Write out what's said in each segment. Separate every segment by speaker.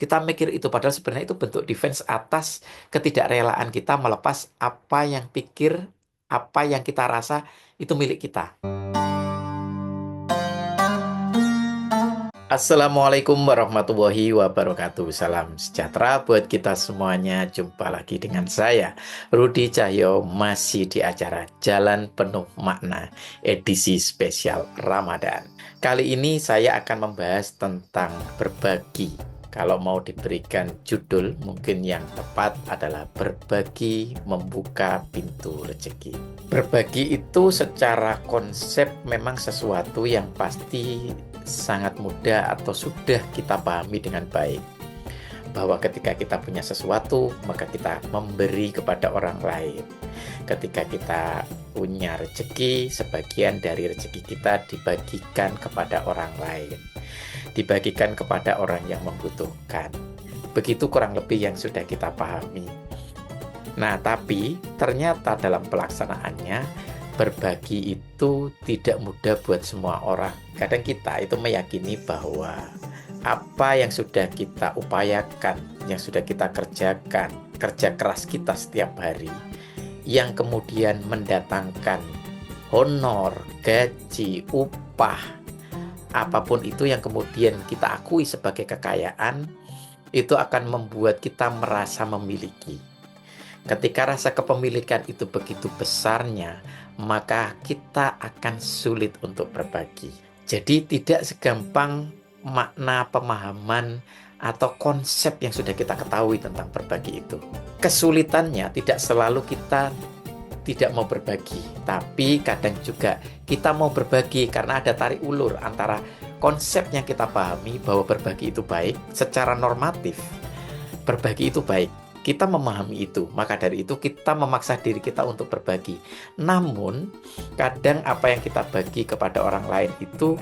Speaker 1: Kita mikir itu, padahal sebenarnya itu bentuk defense atas ketidakrelaan kita melepas apa yang pikir, apa yang kita rasa itu milik kita. Assalamualaikum warahmatullahi wabarakatuh. Salam sejahtera buat kita semuanya. Jumpa lagi dengan saya, Rudi Cahyo, masih di acara Jalan Penuh Makna, edisi spesial Ramadan. Kali ini saya akan membahas tentang berbagi. Kalau mau diberikan judul, mungkin yang tepat adalah berbagi membuka pintu rezeki. Berbagi itu secara konsep memang sesuatu yang pasti sangat mudah atau sudah kita pahami dengan baik. Bahwa ketika kita punya sesuatu, maka kita memberi kepada orang lain. Ketika kita punya rezeki, sebagian dari rezeki kita dibagikan kepada orang lain. Dibagikan kepada orang yang membutuhkan. Begitu kurang lebih yang sudah kita pahami. Nah, tapi ternyata dalam pelaksanaannya, berbagi itu tidak mudah buat semua orang. Kadang kita itu meyakini bahwa apa yang sudah kita upayakan, yang sudah kita kerjakan, kerja keras kita setiap hari, yang kemudian mendatangkan honor, gaji, upah, apapun itu yang kemudian kita akui sebagai kekayaan, itu akan membuat kita merasa memiliki. Ketika rasa kepemilikan itu begitu besarnya, maka kita akan sulit untuk berbagi. Jadi tidak segampang makna pemahaman atau konsep yang sudah kita ketahui tentang berbagi itu. Kesulitannya tidak selalu kita tidak mau berbagi, tapi kadang juga kita mau berbagi karena ada tarik ulur antara konsep yang kita pahami bahwa berbagi itu baik secara normatif. Berbagi itu baik. Kita memahami itu, maka dari itu kita memaksa diri kita untuk berbagi. Namun, kadang apa yang kita bagi kepada orang lain itu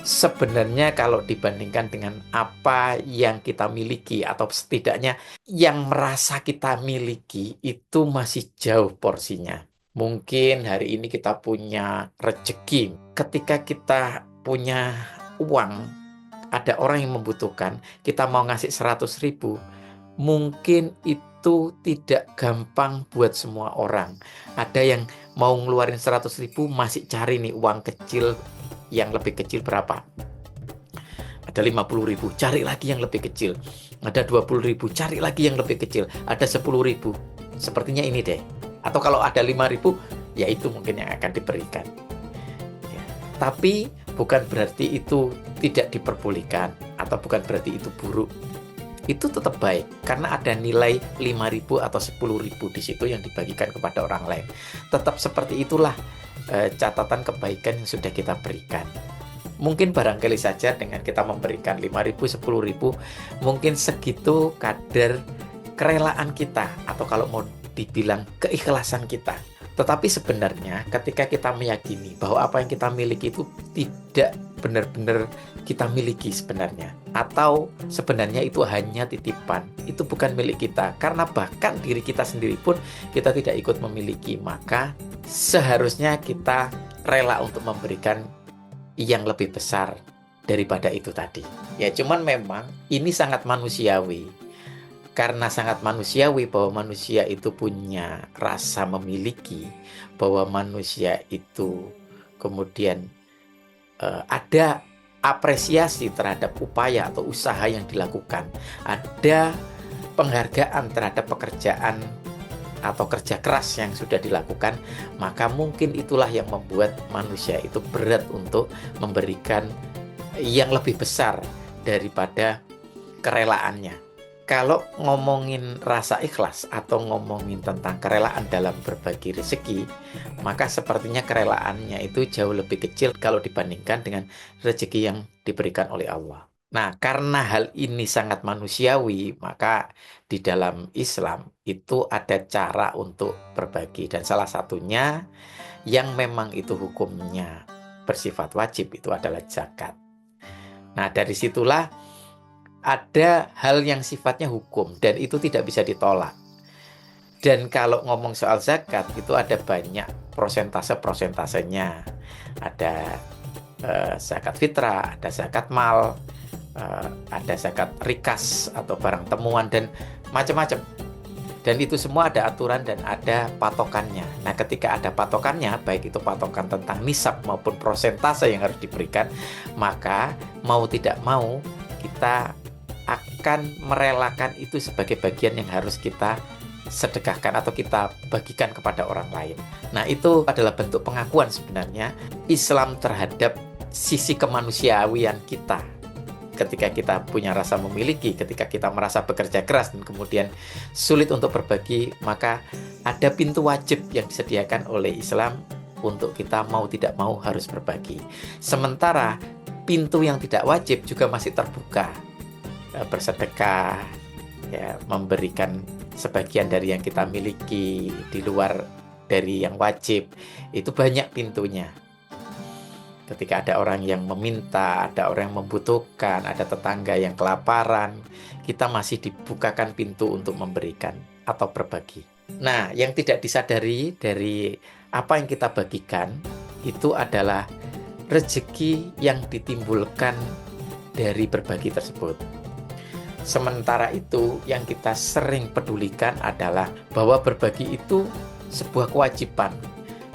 Speaker 1: sebenarnya kalau dibandingkan dengan apa yang kita miliki atau setidaknya yang merasa kita miliki itu masih jauh porsinya. Mungkin hari ini kita punya rezeki. Ketika kita punya uang, ada orang yang membutuhkan, kita mau ngasih 100.000, mungkin itu tidak gampang buat semua orang. Ada yang mau ngeluarin 100.000 masih cari nih uang kecil yang lebih kecil berapa. Ada 50.000, cari lagi yang lebih kecil. Ada 20.000, cari lagi yang lebih kecil. Ada 10.000, sepertinya ini deh. Atau kalau ada 5.000, ya itu mungkin yang akan diberikan. Ya. Tapi bukan berarti itu tidak diperbolehkan atau bukan berarti itu buruk. Itu tetap baik karena ada nilai 5.000 atau 10.000 di situ yang dibagikan kepada orang lain. Tetap seperti itulah catatan kebaikan yang sudah kita berikan. Mungkin barangkali saja dengan kita memberikan 5.000, 10.000, mungkin segitu kadar kerelaan kita atau kalau mau dibilang keikhlasan kita. Tetapi sebenarnya ketika kita meyakini bahwa apa yang kita miliki itu tidak benar-benar kita miliki sebenarnya, atau sebenarnya itu hanya titipan, itu bukan milik kita, karena bahkan diri kita sendiri pun kita tidak ikut memiliki, maka seharusnya kita rela untuk memberikan yang lebih besar daripada itu tadi. Ya cuman memang ini sangat manusiawi. Karena sangat manusiawi bahwa manusia itu punya rasa memiliki, bahwa manusia itu kemudian ada apresiasi terhadap upaya atau usaha yang dilakukan, ada penghargaan terhadap pekerjaan atau kerja keras yang sudah dilakukan, maka mungkin itulah yang membuat manusia itu berat untuk memberikan yang lebih besar daripada kerelaannya. Kalau ngomongin rasa ikhlas atau ngomongin tentang kerelaan dalam berbagi rezeki, maka sepertinya kerelaannya itu jauh lebih kecil kalau dibandingkan dengan rezeki yang diberikan oleh Allah. Nah, karena hal ini sangat manusiawi, maka di dalam Islam itu ada cara untuk berbagi. Dan salah satunya yang memang itu hukumnya bersifat wajib itu adalah zakat. Nah, dari situlah ada hal yang sifatnya hukum dan itu tidak bisa ditolak. Dan kalau ngomong soal zakat itu ada banyak prosentase-prosentasenya. Ada zakat fitrah, ada zakat mal, ada zakat rikas atau barang temuan dan macam-macam. Dan itu semua ada aturan dan ada patokannya. Nah, ketika ada patokannya, baik itu patokan tentang nisab maupun persentase yang harus diberikan, maka mau tidak mau kita akan merelakan itu sebagai bagian yang harus kita sedekahkan atau kita bagikan kepada orang lain. Nah, itu adalah bentuk pengakuan sebenarnya Islam terhadap sisi kemanusiawian kita. Ketika kita punya rasa memiliki, ketika kita merasa bekerja keras dan kemudian sulit untuk berbagi, maka ada pintu wajib yang disediakan oleh Islam untuk kita mau tidak mau harus berbagi. Sementara pintu yang tidak wajib juga masih terbuka. Bersedekah, ya, memberikan sebagian dari yang kita miliki di luar dari yang wajib, itu banyak pintunya. Ketika ada orang yang meminta, ada orang yang membutuhkan, ada tetangga yang kelaparan, kita masih dibukakan pintu untuk memberikan atau berbagi. Nah, yang tidak disadari dari apa yang kita bagikan itu adalah rezeki yang ditimbulkan dari berbagi tersebut. Sementara itu, yang kita sering pedulikan adalah bahwa berbagi itu sebuah kewajiban.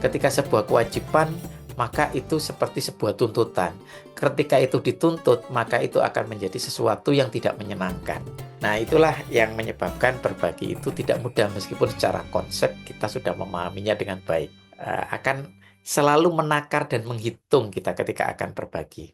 Speaker 1: Ketika sebuah kewajiban, maka itu seperti sebuah tuntutan. Ketika itu dituntut, maka itu akan menjadi sesuatu yang tidak menyenangkan. Nah, itulah yang menyebabkan berbagi itu tidak mudah, meskipun secara konsep kita sudah memahaminya dengan baik. Akan selalu menakar dan menghitung kita ketika akan berbagi.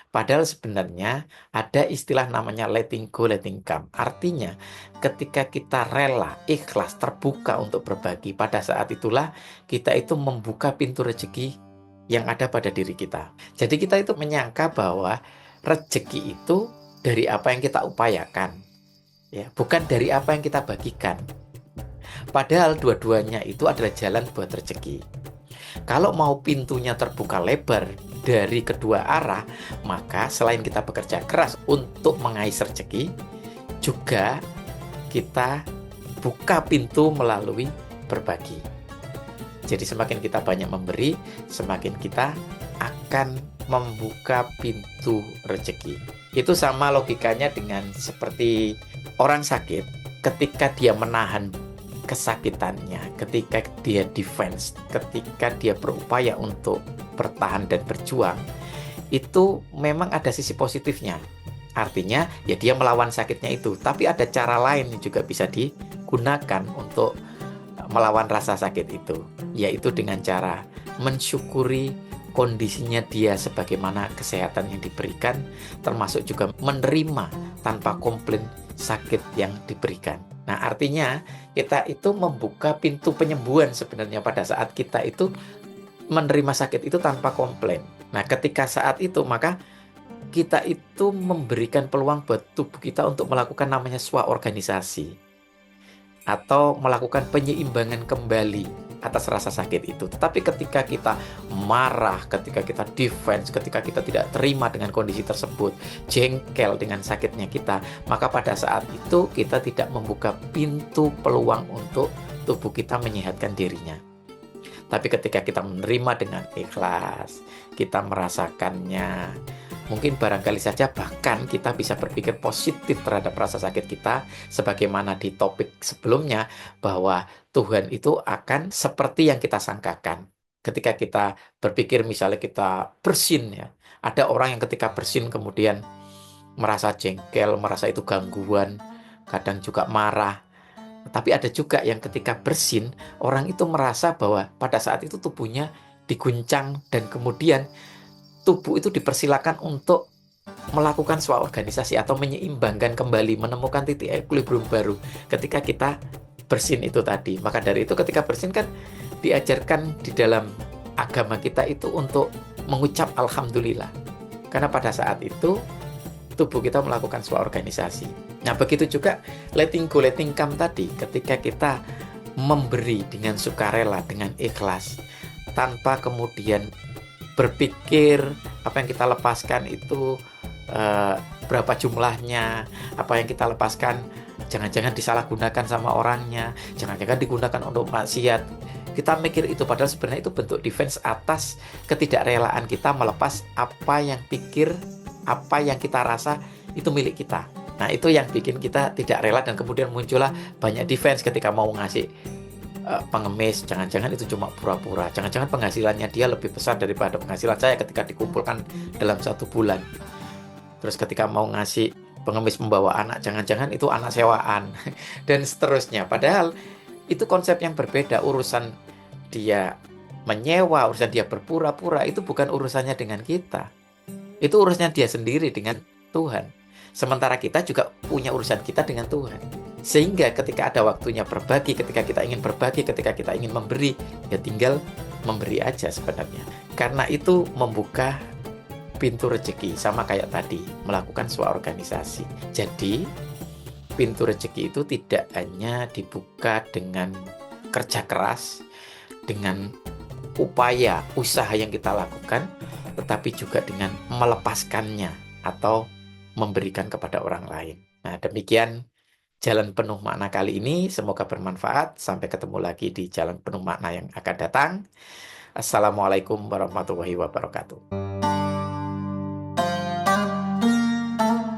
Speaker 1: Padahal sebenarnya ada istilah namanya letting go, letting come. Artinya ketika kita rela, ikhlas, terbuka untuk berbagi, pada saat itulah kita itu membuka pintu rezeki yang ada pada diri kita. Jadi kita itu menyangka bahwa rezeki itu dari apa yang kita upayakan, ya, bukan dari apa yang kita bagikan. Padahal dua-duanya itu adalah jalan buat rezeki. Kalau mau pintunya terbuka lebar dari kedua arah, maka selain kita bekerja keras untuk mengais rezeki, juga kita buka pintu melalui berbagi. Jadi semakin kita banyak memberi, semakin kita akan membuka pintu rezeki. Itu sama logikanya dengan seperti orang sakit, ketika dia menahan kesakitannya, ketika dia defense, ketika dia berupaya untuk bertahan dan berjuang, itu memang ada sisi positifnya. Artinya, ya dia melawan sakitnya itu, tapi ada cara lain yang juga bisa digunakan untuk melawan rasa sakit itu, yaitu dengan cara mensyukuri kondisinya dia sebagaimana kesehatan yang diberikan, termasuk juga menerima tanpa komplain sakit yang diberikan. Nah, artinya kita itu membuka pintu penyembuhan sebenarnya pada saat kita itu menerima sakit itu tanpa komplain. Nah, ketika saat itu maka kita itu memberikan peluang buat tubuh kita untuk melakukan namanya swaorganisasi atau melakukan penyeimbangan kembali atas rasa sakit itu. Tetapi ketika kita marah, ketika kita defense, ketika kita tidak terima dengan kondisi tersebut, jengkel dengan sakitnya kita, maka pada saat itu kita tidak membuka pintu peluang untuk tubuh kita menyehatkan dirinya. Tapi ketika kita menerima dengan ikhlas, kita merasakannya, mungkin barangkali saja bahkan kita bisa berpikir positif terhadap rasa sakit kita, sebagaimana di topik sebelumnya bahwa Tuhan itu akan seperti yang kita sangkakan. Ketika kita berpikir misalnya kita bersin, ya, ada orang yang ketika bersin kemudian merasa jengkel, merasa itu gangguan, kadang juga marah. Tapi ada juga yang ketika bersin, orang itu merasa bahwa pada saat itu tubuhnya diguncang dan kemudian tubuh itu dipersilakan untuk melakukan swaorganisasi atau menyeimbangkan kembali, menemukan titik equilibrium baru ketika kita bersin itu tadi. Maka dari itu ketika bersin kan diajarkan di dalam agama kita itu untuk mengucap alhamdulillah. Karena pada saat itu tubuh kita melakukan swaorganisasi. Nah, begitu juga letting go, letting come tadi, ketika kita memberi dengan sukarela, dengan ikhlas, tanpa kemudian berpikir apa yang kita lepaskan itu berapa jumlahnya, apa yang kita lepaskan jangan-jangan disalahgunakan sama orangnya, jangan-jangan digunakan untuk maksiat. Kita mikir itu, padahal sebenarnya itu bentuk defense atas ketidakrelaan kita melepas apa yang pikir apa yang kita rasa itu milik kita. Nah, itu yang bikin kita tidak rela dan kemudian muncullah banyak defense ketika mau ngasih pengemis. Jangan-jangan itu cuma pura-pura. Jangan-jangan penghasilannya dia lebih besar daripada penghasilan saya ketika dikumpulkan dalam 1 bulan. Terus ketika mau ngasih pengemis membawa anak, jangan-jangan itu anak sewaan dan seterusnya. Padahal itu konsep yang berbeda. Urusan dia menyewa, urusan dia berpura-pura itu bukan urusannya dengan kita. Itu urusannya dia sendiri dengan Tuhan. Sementara kita juga punya urusan kita dengan Tuhan. Sehingga ketika ada waktunya berbagi, ketika kita ingin berbagi, ketika kita ingin memberi, ya tinggal memberi aja sebenarnya. Karena itu membuka pintu rezeki, sama kayak tadi, melakukan sebuah organisasi. Jadi, pintu rezeki itu tidak hanya dibuka dengan kerja keras, dengan upaya, usaha yang kita lakukan, tetapi juga dengan melepaskannya atau memberikan kepada orang lain. Nah, demikian Jalan Penuh Makna kali ini. Semoga bermanfaat. Sampai ketemu lagi di Jalan Penuh Makna yang akan datang. Assalamualaikum warahmatullahi wabarakatuh.